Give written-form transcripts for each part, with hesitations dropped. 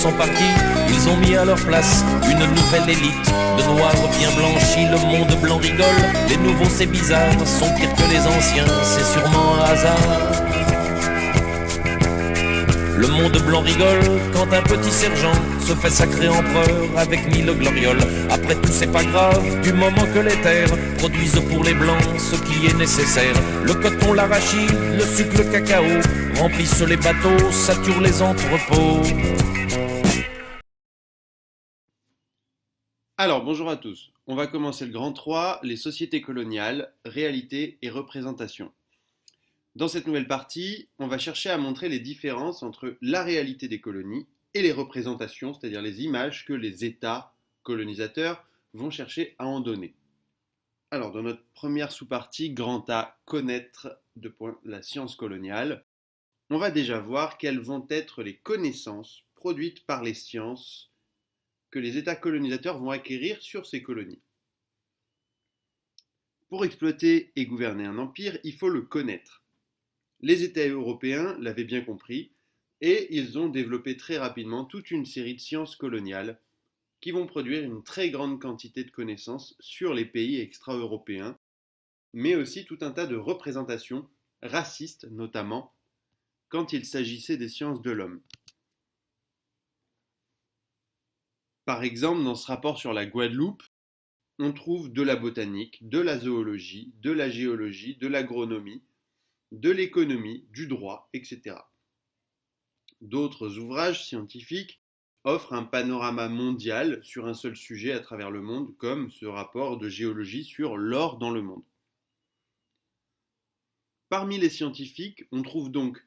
sont partis, ils ont mis à leur place une nouvelle élite de noirs bien blanchis. Le monde blanc rigole, les nouveaux c'est bizarre, sont pires que les anciens, c'est sûrement un hasard. Le monde blanc rigole quand un petit sergent se fait sacrer empereur avec 1000 glorioles. Après tout c'est pas grave, du moment que les terres produisent pour les blancs ce qui est nécessaire. Le coton, l'arachide, le sucre, le cacao remplissent les bateaux, saturent les entrepôts. Alors bonjour à tous, on va commencer le grand 3, les sociétés coloniales, réalité et représentation. Dans cette nouvelle partie, on va chercher à montrer les différences entre la réalité des colonies et les représentations, c'est-à-dire les images que les États colonisateurs vont chercher à en donner. Alors, dans notre première sous-partie, grand A, connaître la science coloniale, on va déjà voir quelles vont être les connaissances produites par les sciences que les États colonisateurs vont acquérir sur ces colonies. Pour exploiter et gouverner un empire, il faut le connaître. Les États européens l'avaient bien compris et ils ont développé très rapidement toute une série de sciences coloniales qui vont produire une très grande quantité de connaissances sur les pays extra-européens, mais aussi tout un tas de représentations racistes notamment quand il s'agissait des sciences de l'homme. Par exemple, dans ce rapport sur la Guadeloupe, on trouve de la botanique, de la zoologie, de la géologie, de l'agronomie, de l'économie, du droit, etc. D'autres ouvrages scientifiques offrent un panorama mondial sur un seul sujet à travers le monde, comme ce rapport de géologie sur l'or dans le monde. Parmi les scientifiques, on trouve donc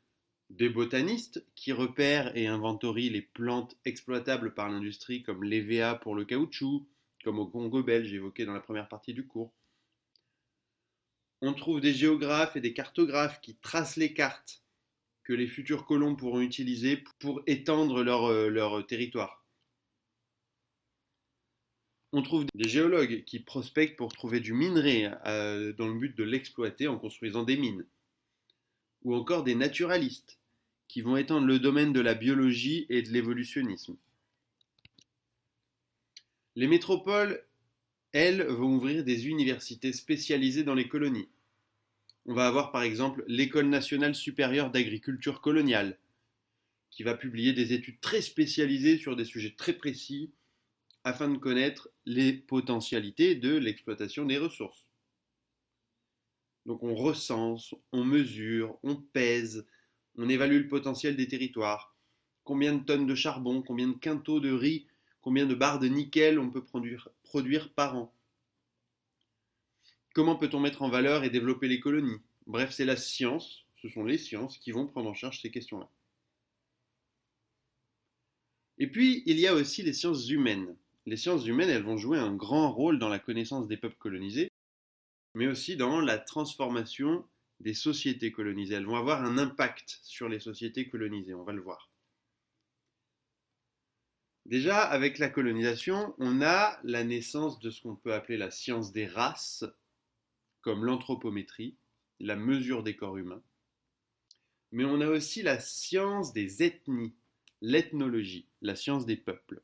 des botanistes qui repèrent et inventorient les plantes exploitables par l'industrie, comme l'EVA pour le caoutchouc, comme au Congo belge évoqué dans la première partie du cours. On trouve des géographes et des cartographes qui tracent les cartes que les futurs colons pourront utiliser pour étendre leur territoire. On trouve des géologues qui prospectent pour trouver du minerai dans le but de l'exploiter en construisant des mines. Ou encore des naturalistes qui vont étendre le domaine de la biologie et de l'évolutionnisme. Les métropoles, elles, vont ouvrir des universités spécialisées dans les colonies. On va avoir par exemple l'École nationale supérieure d'agriculture coloniale, qui va publier des études très spécialisées sur des sujets très précis, afin de connaître les potentialités de l'exploitation des ressources. Donc on recense, on mesure, on pèse, on évalue le potentiel des territoires, combien de tonnes de charbon, combien de quintaux de riz, combien de barres de nickel on peut produire par an. Comment peut-on mettre en valeur et développer les colonies? Bref, c'est la science, ce sont les sciences qui vont prendre en charge ces questions-là. Et puis, il y a aussi les sciences humaines. Les sciences humaines, elles vont jouer un grand rôle dans la connaissance des peuples colonisés, mais aussi dans la transformation des sociétés colonisées. Elles vont avoir un impact sur les sociétés colonisées, on va le voir. Déjà, avec la colonisation, on a la naissance de ce qu'on peut appeler la science des races, comme l'anthropométrie, la mesure des corps humains. Mais on a aussi la science des ethnies, l'ethnologie, la science des peuples.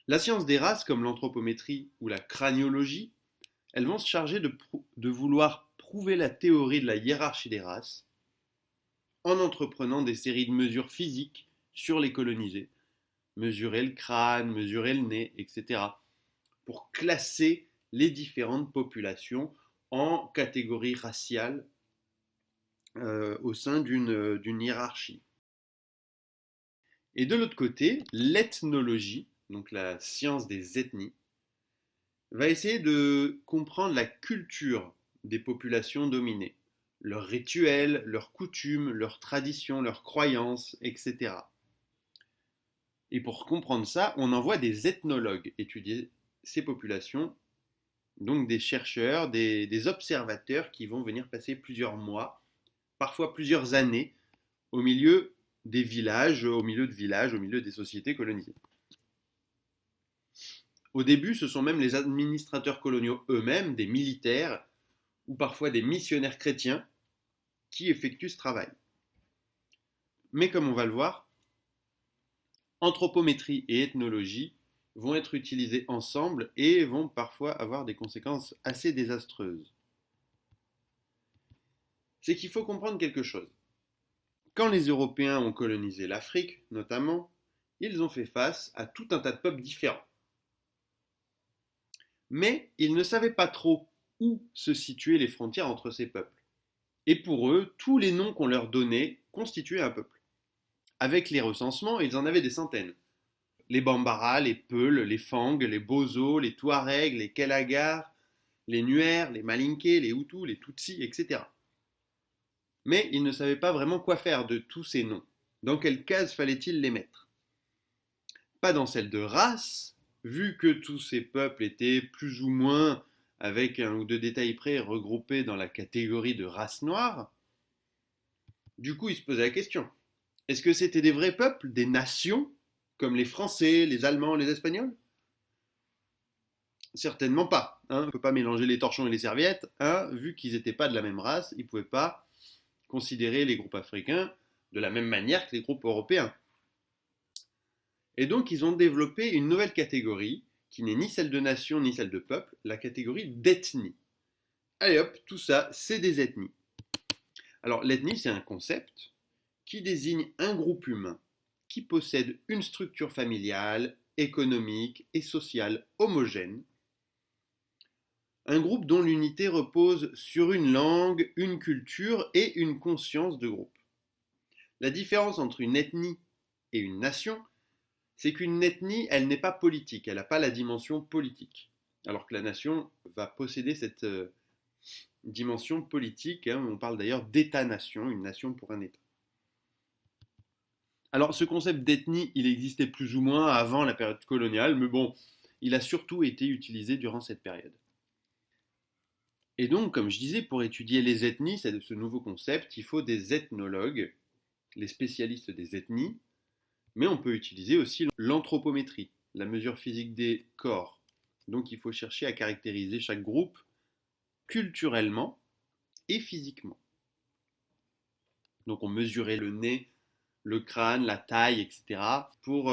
La science des races, comme l'anthropométrie ou la craniologie, elles vont se charger de vouloir prouver la théorie de la hiérarchie des races en entreprenant des séries de mesures physiques sur les colonisés. Mesurer le crâne, mesurer le nez, etc. pour classer les différentes populations en catégories raciales au sein d'une hiérarchie. Et de l'autre côté, l'ethnologie, donc la science des ethnies, va essayer de comprendre la culture des populations dominées, leurs rituels, leurs coutumes, leurs traditions, leurs croyances, etc. Et pour comprendre ça, on envoie des ethnologues étudier ces populations, donc des chercheurs, des observateurs qui vont venir passer plusieurs mois, parfois plusieurs années, au milieu des villages, au milieu des sociétés colonisées. Au début, ce sont même les administrateurs coloniaux eux-mêmes, des militaires, ou parfois des missionnaires chrétiens, qui effectuent ce travail. Mais comme on va le voir, Anthropométrie et ethnologie vont être utilisés ensemble et vont parfois avoir des conséquences assez désastreuses. C'est qu'il faut comprendre quelque chose. Quand les Européens ont colonisé l'Afrique, notamment, ils ont fait face à tout un tas de peuples différents. Mais ils ne savaient pas trop où se situaient les frontières entre ces peuples. Et pour eux, tous les noms qu'on leur donnait constituaient un peuple. Avec les recensements, ils en avaient des centaines. Les Bambara, les Peuls, les Fang, les Bozo, les Touaregs, les Kelagars, les Nuer, les Malinké, les Hutus, les Tutsis, etc. Mais ils ne savaient pas vraiment quoi faire de tous ces noms. Dans quelle case fallait-il les mettre? Pas dans celle de race, vu que tous ces peuples étaient plus ou moins, avec un ou deux détails près, regroupés dans la catégorie de race noire. Du coup, ils se posaient la question. Est-ce que c'était des vrais peuples, des nations, comme les Français, les Allemands, les Espagnols? Certainement pas. On ne peut pas mélanger les torchons et les serviettes. Vu qu'ils n'étaient pas de la même race, ils ne pouvaient pas considérer les groupes africains de la même manière que les groupes européens. Et donc, ils ont développé une nouvelle catégorie, qui n'est ni celle de nation ni celle de peuple, la catégorie d'ethnie. Allez hop, tout ça, c'est des ethnies. Alors, l'ethnie, c'est un concept qui désigne un groupe humain qui possède une structure familiale, économique et sociale homogène. Un groupe dont l'unité repose sur une langue, une culture et une conscience de groupe. La différence entre une ethnie et une nation, c'est qu'une ethnie, elle n'est pas politique, elle n'a pas la dimension politique. Alors que la nation va posséder cette dimension politique, on parle d'ailleurs d'État-nation, une nation pour un État. Alors ce concept d'ethnie, il existait plus ou moins avant la période coloniale, mais bon, il a surtout été utilisé durant cette période. Et donc, comme je disais, pour étudier les ethnies, ce nouveau concept, il faut des ethnologues, les spécialistes des ethnies, mais on peut utiliser aussi l'anthropométrie, la mesure physique des corps. Donc il faut chercher à caractériser chaque groupe culturellement et physiquement. Donc on mesurait le nez, le crâne, la taille, etc. pour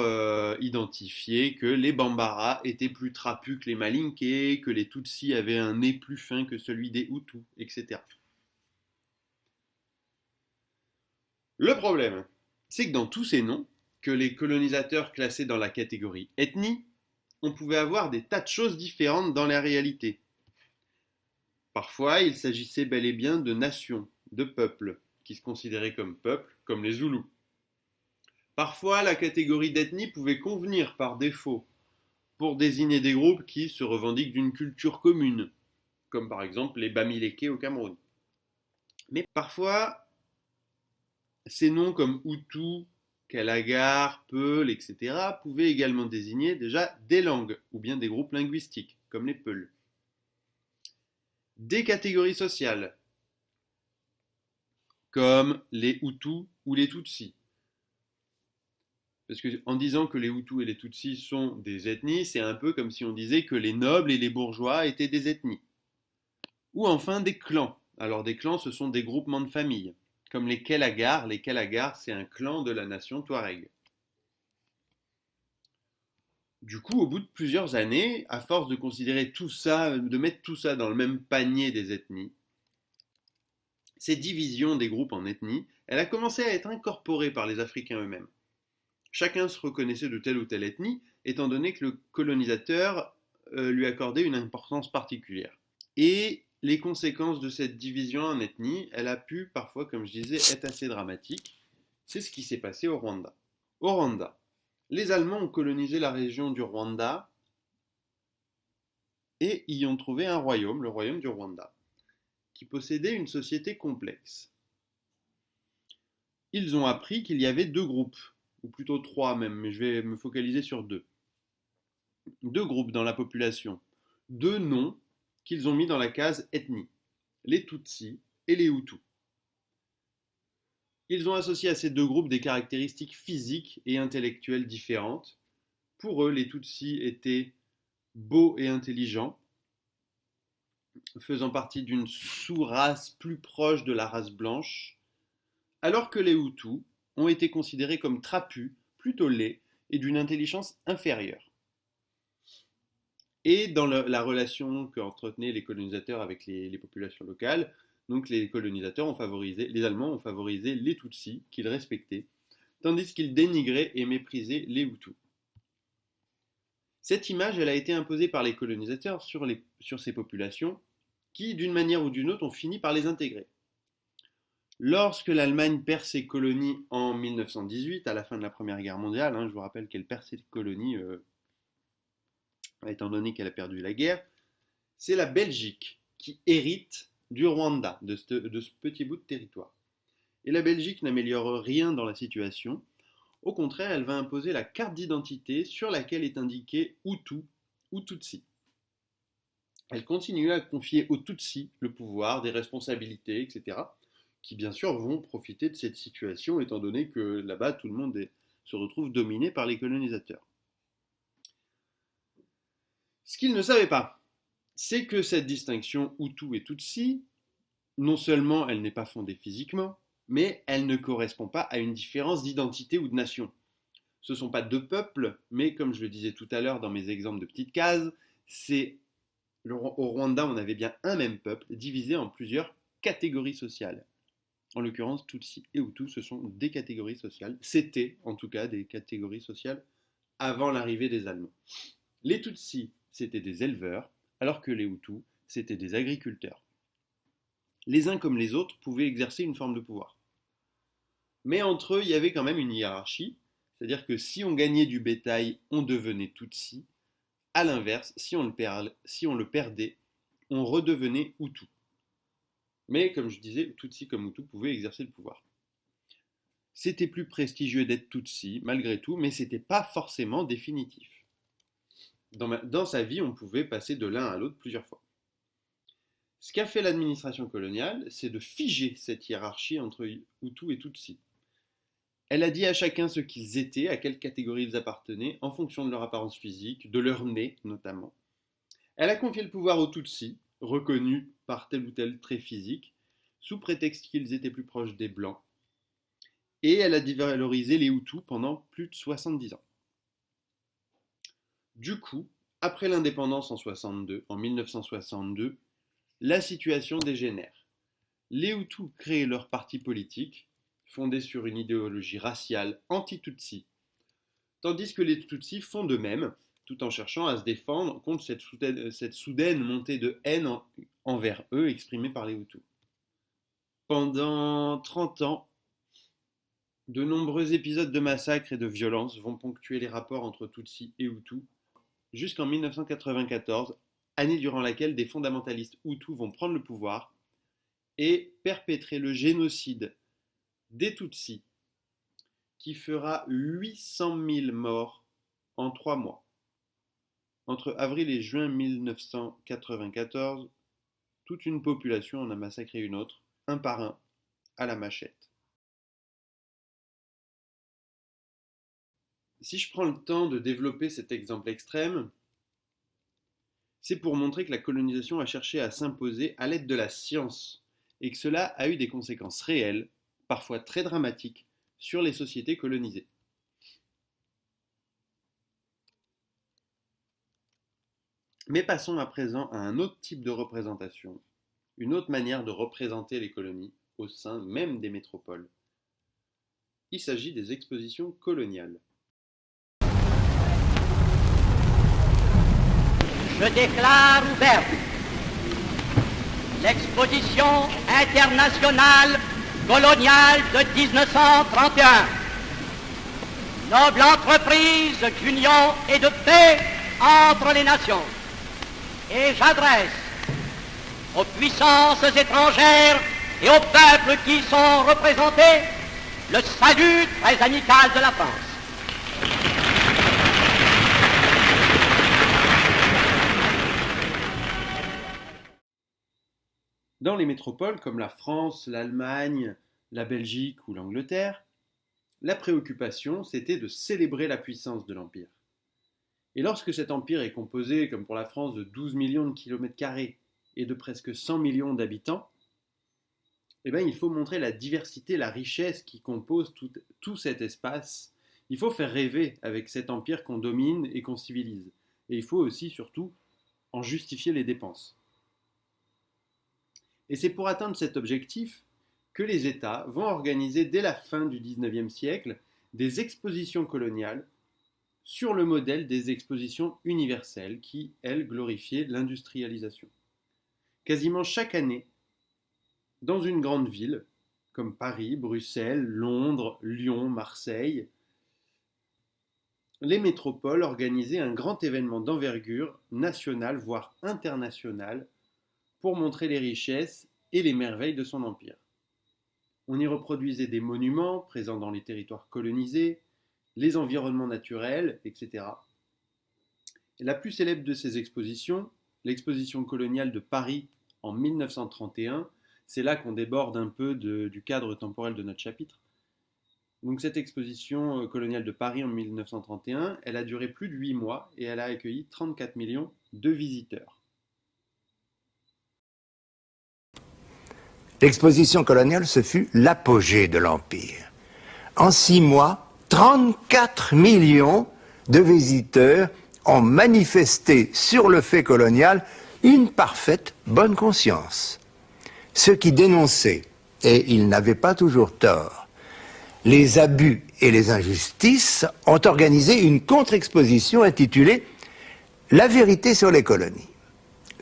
identifier que les Bambara étaient plus trapus que les Malinké, que les Tutsis avaient un nez plus fin que celui des Hutus, etc. Le problème, c'est que dans tous ces noms, que les colonisateurs classaient dans la catégorie ethnie, on pouvait avoir des tas de choses différentes dans la réalité. Parfois, il s'agissait bel et bien de nations, de peuples, qui se considéraient comme peuples, comme les Zoulous. Parfois, la catégorie d'ethnie pouvait convenir par défaut pour désigner des groupes qui se revendiquent d'une culture commune, comme par exemple les Bamileke au Cameroun. Mais parfois, ces noms comme Hutu, Kalagar, Peul, etc. pouvaient également désigner déjà des langues, ou bien des groupes linguistiques, comme les Peuls. Des catégories sociales, comme les Hutus ou les Tutsis. Parce qu'en disant que les Hutus et les Tutsis sont des ethnies, c'est un peu comme si on disait que les nobles et les bourgeois étaient des ethnies. Ou enfin des clans. Alors des clans, ce sont des groupements de familles. Comme les Kelagars. Les Kelagars, c'est un clan de la nation Touareg. Du coup, au bout de plusieurs années, à force de considérer tout ça, de mettre tout ça dans le même panier des ethnies, cette division des groupes en ethnies, elle a commencé à être incorporée par les Africains eux-mêmes. Chacun se reconnaissait de telle ou telle ethnie, étant donné que le colonisateur lui accordait une importance particulière. Et les conséquences de cette division en ethnies, elle a pu parfois, comme je disais, être assez dramatique. C'est ce qui s'est passé au Rwanda. Au Rwanda, les Allemands ont colonisé la région du Rwanda et y ont trouvé un royaume, le royaume du Rwanda, qui possédait une société complexe. Ils ont appris qu'il y avait deux groupes, ou plutôt trois même, mais je vais me focaliser sur deux. Deux groupes dans la population, deux noms qu'ils ont mis dans la case ethnie, les Tutsis et les Hutus. Ils ont associé à ces deux groupes des caractéristiques physiques et intellectuelles différentes. Pour eux, les Tutsis étaient beaux et intelligents, faisant partie d'une sous-race plus proche de la race blanche, alors que les Hutus ont été considérés comme trapus, plutôt laids, et d'une intelligence inférieure. Et dans la relation qu'entretenaient les colonisateurs avec les populations locales, donc les Allemands ont favorisé les Tutsis qu'ils respectaient, tandis qu'ils dénigraient et méprisaient les Hutus. Cette image, elle a été imposée par les colonisateurs sur ces populations qui, d'une manière ou d'une autre, ont fini par les intégrer. Lorsque l'Allemagne perd ses colonies en 1918, à la fin de la Première Guerre mondiale, je vous rappelle qu'elle perd ses colonies étant donné qu'elle a perdu la guerre, c'est la Belgique qui hérite du Rwanda, de ce petit bout de territoire. Et la Belgique n'améliore rien dans la situation. Au contraire, elle va imposer la carte d'identité sur laquelle est indiqué Hutu ou Tutsi. Elle continue à confier aux Tutsis le pouvoir, des responsabilités, etc., qui bien sûr vont profiter de cette situation, étant donné que là-bas, tout le monde se retrouve dominé par les colonisateurs. Ce qu'ils ne savaient pas, c'est que cette distinction Hutu et Tutsi, non seulement elle n'est pas fondée physiquement, mais elle ne correspond pas à une différence d'identité ou de nation. Ce ne sont pas deux peuples, mais comme je le disais tout à l'heure dans mes exemples de petites cases, au Rwanda, on avait bien un même peuple divisé en plusieurs catégories sociales. En l'occurrence, Tutsi et Hutu, ce sont des catégories sociales. C'était en tout cas des catégories sociales avant l'arrivée des Allemands. Les Tutsis, c'était des éleveurs, alors que les Hutus, c'était des agriculteurs. Les uns comme les autres pouvaient exercer une forme de pouvoir. Mais entre eux, il y avait quand même une hiérarchie, c'est-à-dire que si on gagnait du bétail, on devenait Tutsi. À l'inverse, si on le perdait, on redevenait Hutu. Mais comme je disais, Tutsi comme Hutu pouvaient exercer le pouvoir. C'était plus prestigieux d'être Tutsi, malgré tout, mais ce n'était pas forcément définitif. Dans sa vie, on pouvait passer de l'un à l'autre plusieurs fois. Ce qu'a fait l'administration coloniale, c'est de figer cette hiérarchie entre Hutu et Tutsi. Elle a dit à chacun ce qu'ils étaient, à quelle catégorie ils appartenaient, en fonction de leur apparence physique, de leur nez notamment. Elle a confié le pouvoir aux Tutsis, reconnus par tel ou tel trait physique, sous prétexte qu'ils étaient plus proches des Blancs. Et elle a dévalorisé les Hutus pendant plus de 70 ans. Du coup, après l'indépendance en 1962, la situation dégénère. Les Hutus créent leur parti politique, fondé sur une idéologie raciale anti-Tutsi, tandis que les Tutsis font de même, tout en cherchant à se défendre contre cette soudaine montée de haine envers eux exprimée par les Hutus. Pendant 30 ans, de nombreux épisodes de massacres et de violences vont ponctuer les rapports entre Tutsis et Hutus, jusqu'en 1994, année durant laquelle des fondamentalistes Hutus vont prendre le pouvoir et perpétrer le génocide des Tutsis, qui fera 800 000 morts en 3 mois. Entre avril et juin 1994, toute une population en a massacré une autre, un par un, à la machette. Si je prends le temps de développer cet exemple extrême, c'est pour montrer que la colonisation a cherché à s'imposer à l'aide de la science et que cela a eu des conséquences réelles, parfois très dramatiques, sur les sociétés colonisées. Mais passons à présent à un autre type de représentation, une autre manière de représenter les colonies au sein même des métropoles. Il s'agit des expositions coloniales. Je déclare ouverte l'exposition internationale coloniale de 1931, noble entreprise d'union et de paix entre les nations. Et j'adresse aux puissances étrangères et aux peuples qui y sont représentés le salut très amical de la France. Dans les métropoles comme la France, l'Allemagne, la Belgique ou l'Angleterre, la préoccupation, c'était de célébrer la puissance de l'Empire. Et lorsque cet empire est composé, comme pour la France, de 12 millions de kilomètres carrés et de presque 100 millions d'habitants, il faut montrer la diversité, la richesse qui compose tout cet espace Il faut faire rêver avec cet empire qu'on domine et qu'on civilise. Et il faut aussi, surtout, en justifier les dépenses. Et c'est pour atteindre cet objectif que les États vont organiser dès la fin du XIXe siècle des expositions coloniales sur le modèle des expositions universelles qui, elles, glorifiaient l'industrialisation. Quasiment chaque année, dans une grande ville, comme Paris, Bruxelles, Londres, Lyon, Marseille, les métropoles organisaient un grand événement d'envergure nationale, voire internationale, pour montrer les richesses et les merveilles de son empire. On y reproduisait des monuments présents dans les territoires colonisés, les environnements naturels, etc. Et la plus célèbre de ces expositions, l'exposition coloniale de Paris en 1931, c'est là qu'on déborde un peu du cadre temporel de notre chapitre. Donc cette exposition coloniale de Paris en 1931, elle a duré plus de 8 mois et elle a accueilli 34 millions de visiteurs. L'exposition coloniale, ce fut l'apogée de l'Empire. En 6 mois, 34 millions de visiteurs ont manifesté sur le fait colonial une parfaite bonne conscience. Ceux qui dénonçaient, et ils n'avaient pas toujours tort, les abus et les injustices ont organisé une contre-exposition intitulée « La vérité sur les colonies ».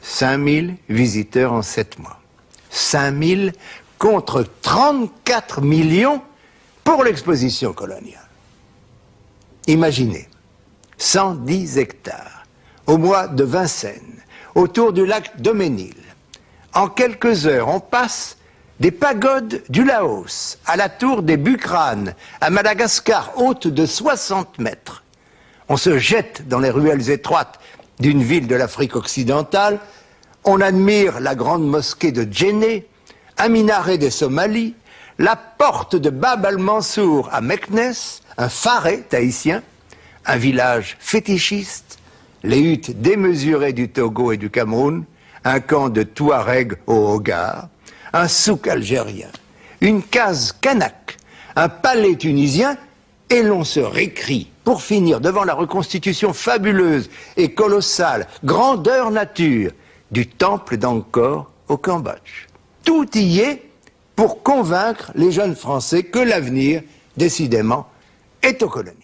5000 visiteurs en 7 mois. 5000 contre 34 millions pour l'exposition coloniale. Imaginez, 110 hectares, au mois de Vincennes, autour du lac Daumesnil. En quelques heures, on passe des pagodes du Laos à la tour des Bucranes, à Madagascar, haute de 60 mètres. On se jette dans les ruelles étroites d'une ville de l'Afrique occidentale. On admire la grande mosquée de Djenné, un minaret des Somalies, la porte de Bab al-Mansour à Meknes, un faré tahitien, un village fétichiste, les huttes démesurées du Togo et du Cameroun, un camp de Touaregs au Hogar, un souk algérien, une case kanak, un palais tunisien, et l'on se récrie pour finir devant la reconstitution fabuleuse et colossale, grandeur nature, du temple d'Angkor au Cambodge. Tout y est pour convaincre les jeunes Français que l'avenir, décidément, est aux colonies.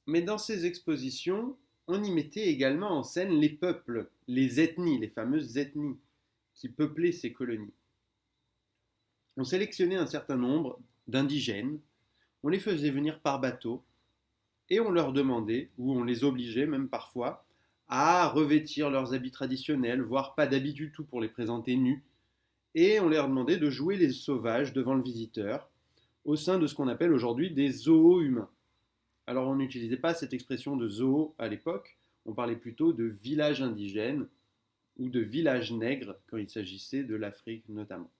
Mais dans ces expositions, on y mettait également en scène les peuples, les ethnies, les fameuses ethnies qui peuplaient ces colonies. On sélectionnait un certain nombre d'indigènes, on les faisait venir par bateau et on leur demandait, ou on les obligeait même parfois, à revêtir leurs habits traditionnels, voire pas d'habits du tout pour les présenter nus, et on leur demandait de jouer les sauvages devant le visiteur, au sein de ce qu'on appelle aujourd'hui des zoos humains. Alors on n'utilisait pas cette expression de zoo à l'époque, on parlait plutôt de village indigène ou de village nègre quand il s'agissait de l'Afrique notamment.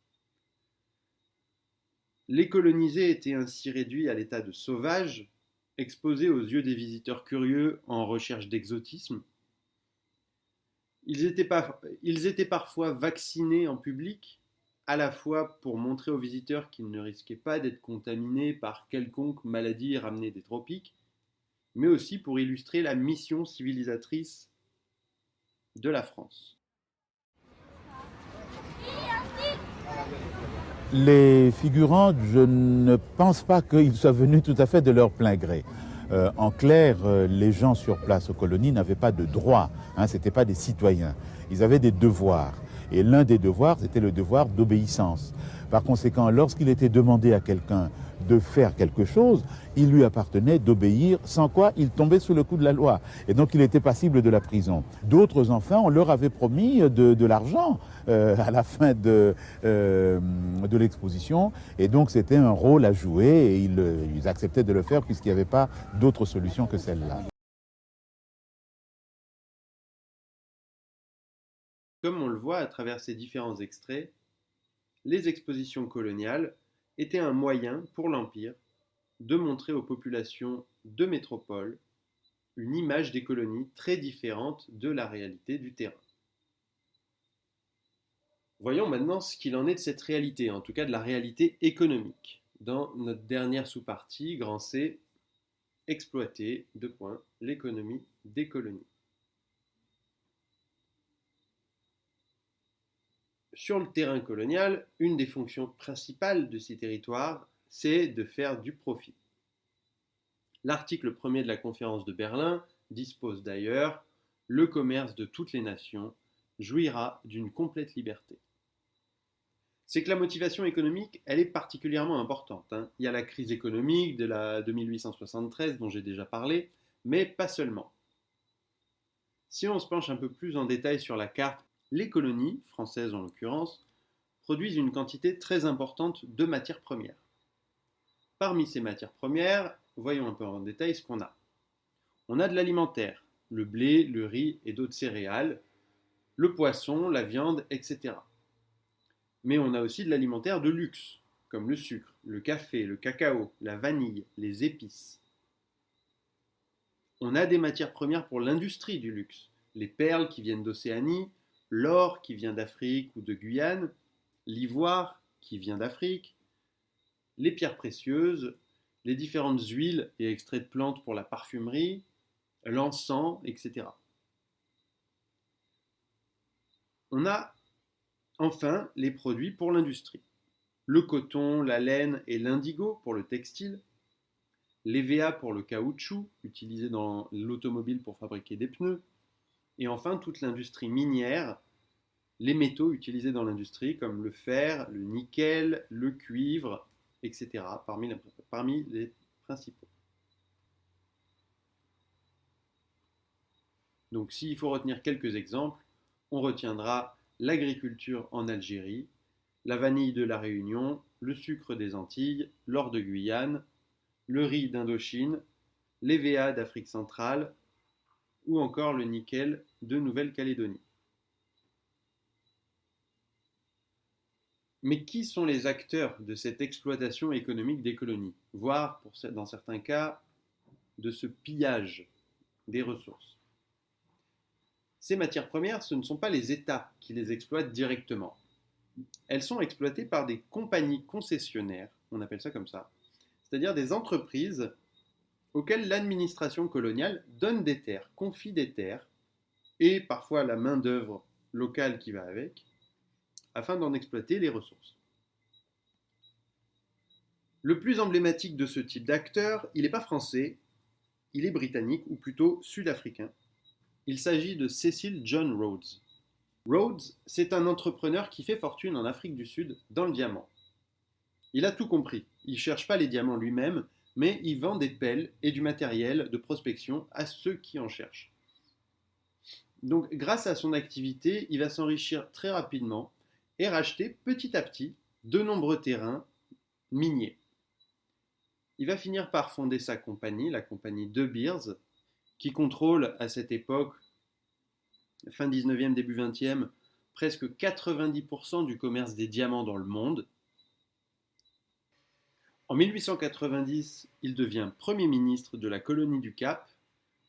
Les colonisés étaient ainsi réduits à l'état de sauvages, exposés aux yeux des visiteurs curieux en recherche d'exotisme. Ils étaient parfois vaccinés en public, à la fois pour montrer aux visiteurs qu'ils ne risquaient pas d'être contaminés par quelconque maladie ramenée des tropiques, mais aussi pour illustrer la mission civilisatrice de la France. Les figurants, je ne pense pas qu'ils soient venus tout à fait de leur plein gré. En clair, les gens sur place aux colonies n'avaient pas de droits, ce n'étaient pas des citoyens. Ils avaient des devoirs. Et l'un des devoirs, c'était le devoir d'obéissance. Par conséquent, lorsqu'il était demandé à quelqu'un de faire quelque chose, il lui appartenait d'obéir, sans quoi il tombait sous le coup de la loi. Et donc il était passible de la prison. D'autres, enfin, on leur avait promis de l'argent à la fin de l'exposition. Et donc c'était un rôle à jouer et ils acceptaient de le faire puisqu'il n'y avait pas d'autre solution que celle-là. Comme on le voit à travers ces différents extraits, les expositions coloniales était un moyen pour l'Empire de montrer aux populations de métropole une image des colonies très différente de la réalité du terrain. Voyons maintenant ce qu'il en est de cette réalité, en tout cas de la réalité économique. Dans notre dernière sous-partie, grand C, exploiter, l'économie des colonies. Sur le terrain colonial, une des fonctions principales de ces territoires, c'est de faire du profit. L'article 1er de la conférence de Berlin dispose d'ailleurs « Le commerce de toutes les nations jouira d'une complète liberté ». C'est que la motivation économique, elle est particulièrement importante. Il y a la crise économique de 1873 dont j'ai déjà parlé, mais pas seulement. Si on se penche un peu plus en détail sur la carte, les colonies, françaises en l'occurrence, produisent une quantité très importante de matières premières. Parmi ces matières premières, voyons un peu en détail ce qu'on a. On a de l'alimentaire, le blé, le riz et d'autres céréales, le poisson, la viande, etc. Mais on a aussi de l'alimentaire de luxe, comme le sucre, le café, le cacao, la vanille, les épices. On a des matières premières pour l'industrie du luxe, les perles qui viennent d'Océanie, l'or qui vient d'Afrique ou de Guyane, l'ivoire qui vient d'Afrique, les pierres précieuses, les différentes huiles et extraits de plantes pour la parfumerie, l'encens, etc. On a enfin les produits pour l'industrie. Le coton, la laine et l'indigo pour le textile, l'EVA pour le caoutchouc, utilisé dans l'automobile pour fabriquer des pneus, et enfin toute l'industrie minière, les métaux utilisés dans l'industrie comme le fer, le nickel, le cuivre, etc. parmi les principaux. Donc s'il faut retenir quelques exemples, on retiendra l'agriculture en Algérie, la vanille de la Réunion, le sucre des Antilles, l'or de Guyane, le riz d'Indochine, l'EVA d'Afrique centrale ou encore le nickel de Nouvelle-Calédonie. Mais qui sont les acteurs de cette exploitation économique des colonies, voire, dans certains cas, de ce pillage des ressources? Ces matières premières, ce ne sont pas les États qui les exploitent directement. Elles sont exploitées par des compagnies concessionnaires, on appelle ça comme ça, c'est-à-dire des entreprises auxquelles l'administration coloniale donne des terres, confie des terres, et parfois la main-d'œuvre locale qui va avec, afin d'en exploiter les ressources. Le plus emblématique de ce type d'acteur, il n'est pas français, il est britannique, ou plutôt sud-africain. Il s'agit de Cecil John Rhodes. Rhodes, c'est un entrepreneur qui fait fortune en Afrique du Sud dans le diamant. Il a tout compris, il ne cherche pas les diamants lui-même, mais il vend des pelles et du matériel de prospection à ceux qui en cherchent. Donc grâce à son activité, il va s'enrichir très rapidement et racheter petit à petit de nombreux terrains miniers. Il va finir par fonder sa compagnie, la compagnie De Beers, qui contrôle à cette époque, fin 19e, début 20e, presque 90% du commerce des diamants dans le monde. En 1890, il devient Premier ministre de la colonie du Cap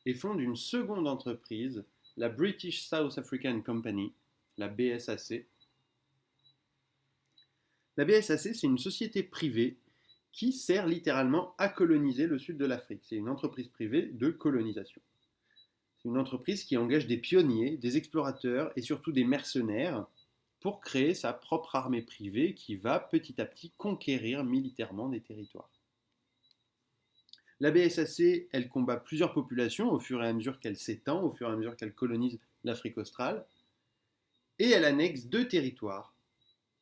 et fonde une seconde entreprise, la British South African Company, la BSAC. La BSAC, c'est une société privée qui sert littéralement à coloniser le sud de l'Afrique. C'est une entreprise privée de colonisation. C'est une entreprise qui engage des pionniers, des explorateurs et surtout des mercenaires pour créer sa propre armée privée qui va petit à petit conquérir militairement des territoires. La BSAC, elle combat plusieurs populations au fur et à mesure qu'elle s'étend, au fur et à mesure qu'elle colonise l'Afrique australe, et elle annexe 2 territoires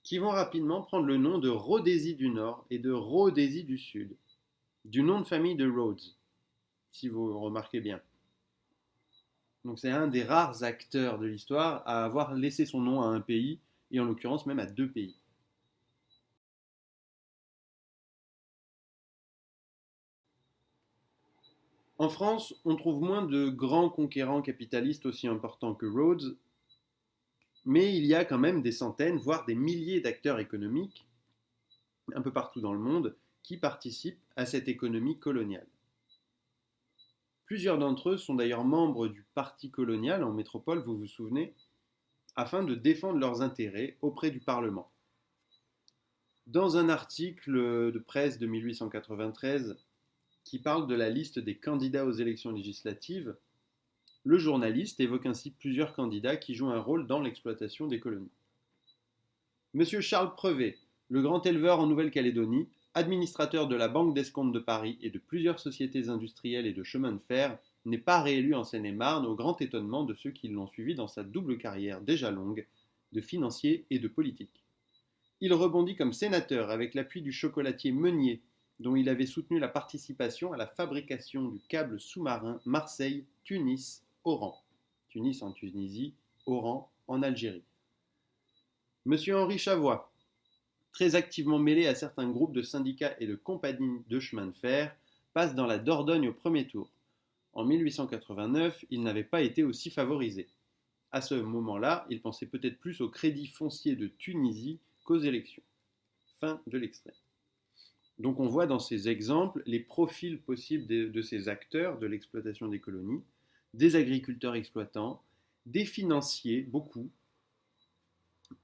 qui vont rapidement prendre le nom de Rhodésie du Nord et de Rhodésie du Sud, du nom de famille de Rhodes, si vous remarquez bien. Donc c'est un des rares acteurs de l'histoire à avoir laissé son nom à un pays, et en l'occurrence même à 2 pays. En France, on trouve moins de grands conquérants capitalistes aussi importants que Rhodes, mais il y a quand même des centaines, voire des milliers d'acteurs économiques un peu partout dans le monde, qui participent à cette économie coloniale. Plusieurs d'entre eux sont d'ailleurs membres du parti colonial en métropole, vous vous souvenez, afin de défendre leurs intérêts auprès du Parlement. Dans un article de presse de 1893 qui parle de la liste des candidats aux élections législatives, le journaliste évoque ainsi plusieurs candidats qui jouent un rôle dans l'exploitation des colonies. Monsieur Charles Prevet, le grand éleveur en Nouvelle-Calédonie, administrateur de la Banque d'Escompte de Paris et de plusieurs sociétés industrielles et de chemins de fer, n'est pas réélu en Seine-et-Marne au grand étonnement de ceux qui l'ont suivi dans sa double carrière déjà longue de financier et de politique. Il rebondit comme sénateur avec l'appui du chocolatier Meunier, dont il avait soutenu la participation à la fabrication du câble sous-marin Marseille-Tunis-Oran. Tunis en Tunisie, Oran en Algérie. Monsieur Henri Chavois, très activement mêlé à certains groupes de syndicats et de compagnies de chemin de fer, passe dans la Dordogne au premier tour. En 1889, il n'avait pas été aussi favorisé. À ce moment-là, il pensait peut-être plus au crédit foncier de Tunisie qu'aux élections. Fin de l'extrait. Donc on voit dans ces exemples les profils possibles de ces acteurs de l'exploitation des colonies, des agriculteurs exploitants, des financiers, beaucoup.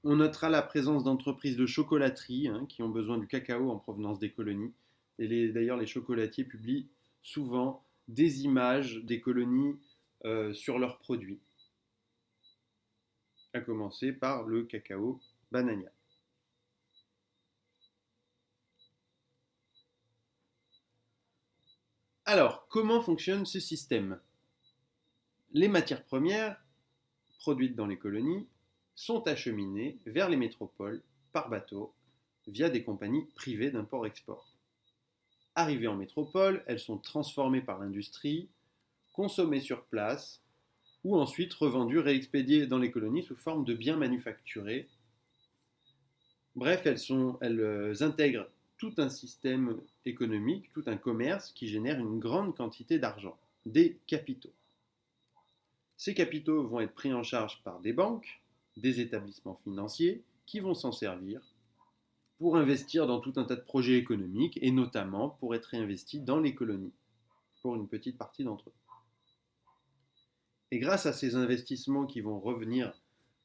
On notera la présence d'entreprises de chocolaterie qui ont besoin du cacao en provenance des colonies. Et d'ailleurs, les chocolatiers publient souvent des images des colonies sur leurs produits, à commencer par le cacao banania. Alors, comment fonctionne ce système ? Les matières premières produites dans les colonies sont acheminées vers les métropoles par bateau via des compagnies privées d'import-export. Arrivées en métropole, elles sont transformées par l'industrie, consommées sur place ou ensuite revendues, réexpédiées dans les colonies sous forme de biens manufacturés. Bref, elles intègrent tout un système économique, tout un commerce qui génère une grande quantité d'argent, des capitaux. Ces capitaux vont être pris en charge par des banques, des établissements financiers qui vont s'en servir pour investir dans tout un tas de projets économiques et notamment pour être réinvestis dans les colonies, pour une petite partie d'entre eux. Et grâce à ces investissements qui vont revenir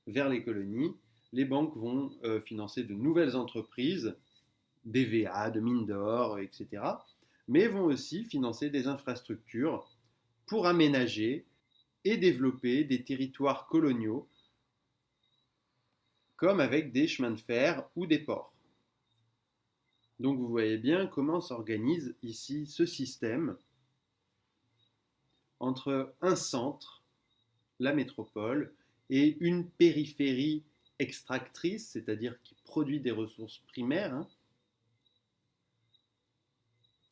vers les colonies, les banques vont financer de nouvelles entreprises, d'EVA, de mines d'or, etc., mais vont aussi financer des infrastructures pour aménager et développer des territoires coloniaux comme avec des chemins de fer ou des ports. Donc vous voyez bien comment s'organise ici ce système entre un centre, la métropole, et une périphérie extractrice, c'est-à-dire qui produit des ressources primaires.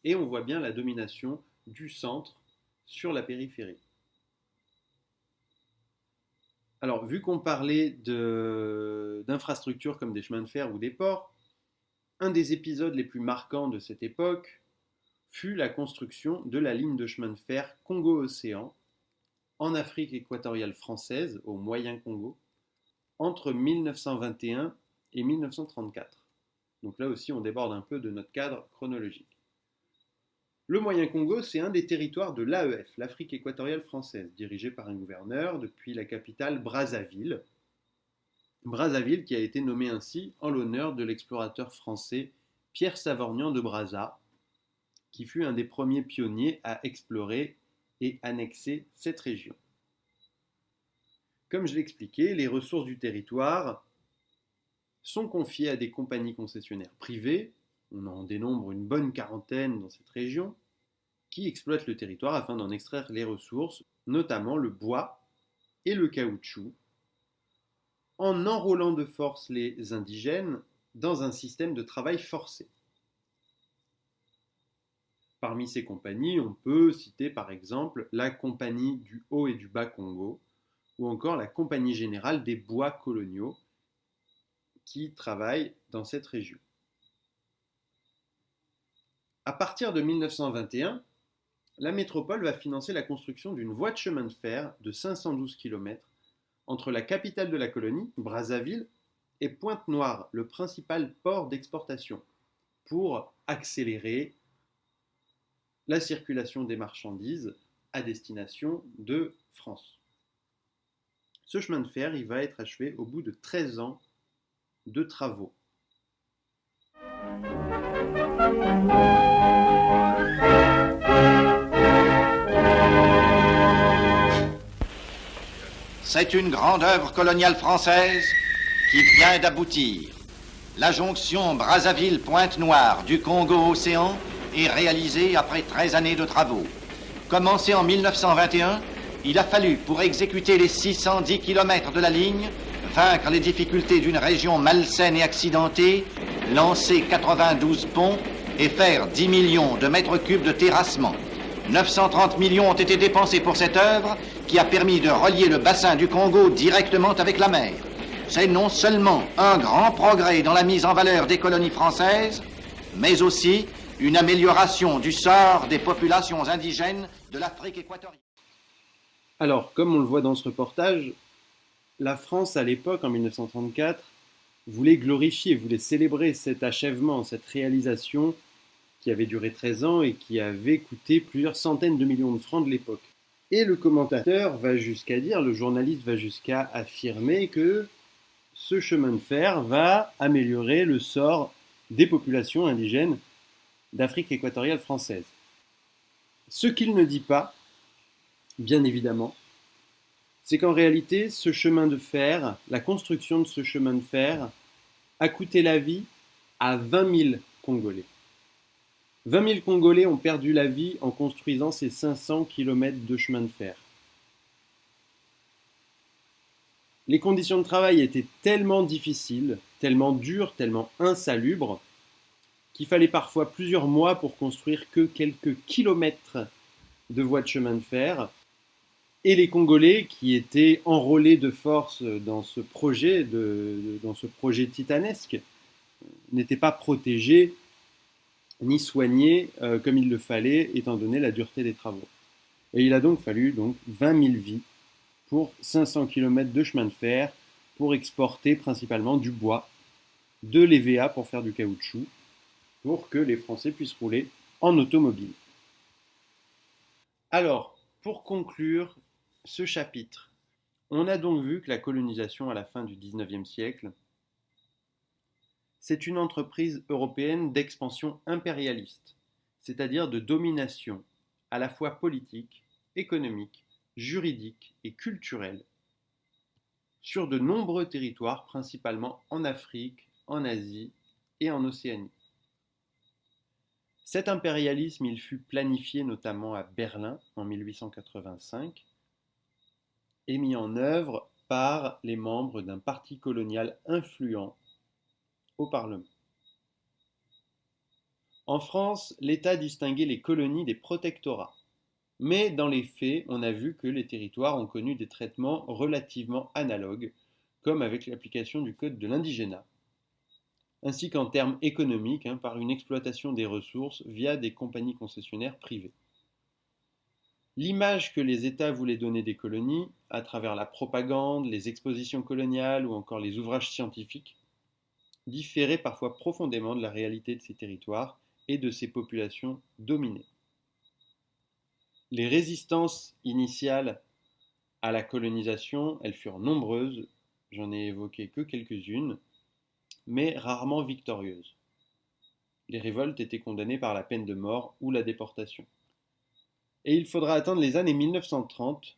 Et on voit bien la domination du centre sur la périphérie. Alors, vu qu'on parlait d'infrastructures comme des chemins de fer ou des ports, un des épisodes les plus marquants de cette époque fut la construction de la ligne de chemin de fer Congo-Océan en Afrique équatoriale française, au Moyen Congo, entre 1921 et 1934. Donc là aussi, on déborde un peu de notre cadre chronologique. Le Moyen Congo, c'est un des territoires de l'AEF, l'Afrique équatoriale française, dirigé par un gouverneur depuis la capitale Brazzaville. Brazzaville qui a été nommé ainsi en l'honneur de l'explorateur français Pierre Savorgnan de Brazza, qui fut un des premiers pionniers à explorer et annexer cette région. Comme je l'expliquais, les ressources du territoire sont confiées à des compagnies concessionnaires privées, on en dénombre une bonne quarantaine dans cette région, qui exploitent le territoire afin d'en extraire les ressources, notamment le bois et le caoutchouc, en enrôlant de force les indigènes dans un système de travail forcé. Parmi ces compagnies, on peut citer par exemple la Compagnie du Haut et du Bas Congo, ou encore la Compagnie Générale des Bois Coloniaux, qui travaillent dans cette région. À partir de 1921, la métropole va financer la construction d'une voie de chemin de fer de 512 km entre la capitale de la colonie, Brazzaville, et Pointe-Noire, le principal port d'exportation. pour accélérer la circulation des marchandises à destination de France. Ce chemin de fer, il va être achevé au bout de 13 ans de travaux. C'est une grande œuvre coloniale française qui vient d'aboutir. La jonction Brazzaville-Pointe-Noire du Congo-Océan est réalisée après 13 années de travaux. Commencé en 1921, il a fallu, pour exécuter les 610 km de la ligne, vaincre les difficultés d'une région malsaine et accidentée, lancer 92 ponts et faire 10 millions de mètres cubes de terrassement. 930 millions ont été dépensés pour cette œuvre qui a permis de relier le bassin du Congo directement avec la mer. C'est non seulement un grand progrès dans la mise en valeur des colonies françaises, mais aussi une amélioration du sort des populations indigènes de l'Afrique équatoriale. Alors, comme on le voit dans ce reportage, la France à l'époque, en 1934, voulait glorifier, voulait célébrer cet achèvement, cette réalisation qui avait duré 13 ans et qui avait coûté plusieurs centaines de millions de francs de l'époque. Et le commentateur va jusqu'à dire, le journaliste va jusqu'à affirmer que ce chemin de fer va améliorer le sort des populations indigènes d'Afrique équatoriale française. Ce qu'il ne dit pas, bien évidemment, c'est qu'en réalité, ce chemin de fer, la construction de ce chemin de fer, a coûté la vie à 20 000 Congolais. 20 000 Congolais ont perdu la vie en construisant ces 500 km de chemin de fer. Les conditions de travail étaient tellement difficiles, tellement dures, tellement insalubres, qu'il fallait parfois plusieurs mois pour construire que quelques kilomètres de voies de chemin de fer. Et les Congolais, qui étaient enrôlés de force dans ce projet titanesque, n'étaient pas protégés ni soignés comme il le fallait, étant donné la dureté des travaux. Et il a donc fallu 20 000 vies pour 500 km de chemin de fer, pour exporter principalement du bois, de l'EVA pour faire du caoutchouc, pour que les Français puissent rouler en automobile. Alors, pour conclure ce chapitre, on a donc vu que la colonisation à la fin du XIXe siècle, c'est une entreprise européenne d'expansion impérialiste, c'est-à-dire de domination à la fois politique, économique, juridique et culturelle sur de nombreux territoires, principalement en Afrique, en Asie et en Océanie. Cet impérialisme, il fut planifié notamment à Berlin en 1885 et mis en œuvre par les membres d'un parti colonial influent au Parlement. En France, l'État distinguait les colonies des protectorats. Mais dans les faits, on a vu que les territoires ont connu des traitements relativement analogues, comme avec l'application du Code de l'indigénat, ainsi qu'en termes économiques, par une exploitation des ressources via des compagnies concessionnaires privées. L'image que les États voulaient donner des colonies, à travers la propagande, les expositions coloniales ou encore les ouvrages scientifiques, différait parfois profondément de la réalité de ces territoires et de ces populations dominées. Les résistances initiales à la colonisation, elles furent nombreuses, j'en ai évoqué que quelques-unes, mais rarement victorieuses. Les révoltes étaient condamnées par la peine de mort ou la déportation. Et il faudra attendre les années 1930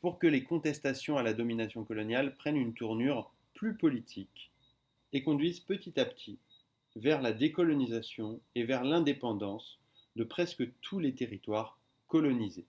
pour que les contestations à la domination coloniale prennent une tournure plus politique et conduisent petit à petit vers la décolonisation et vers l'indépendance de presque tous les territoires colonisés.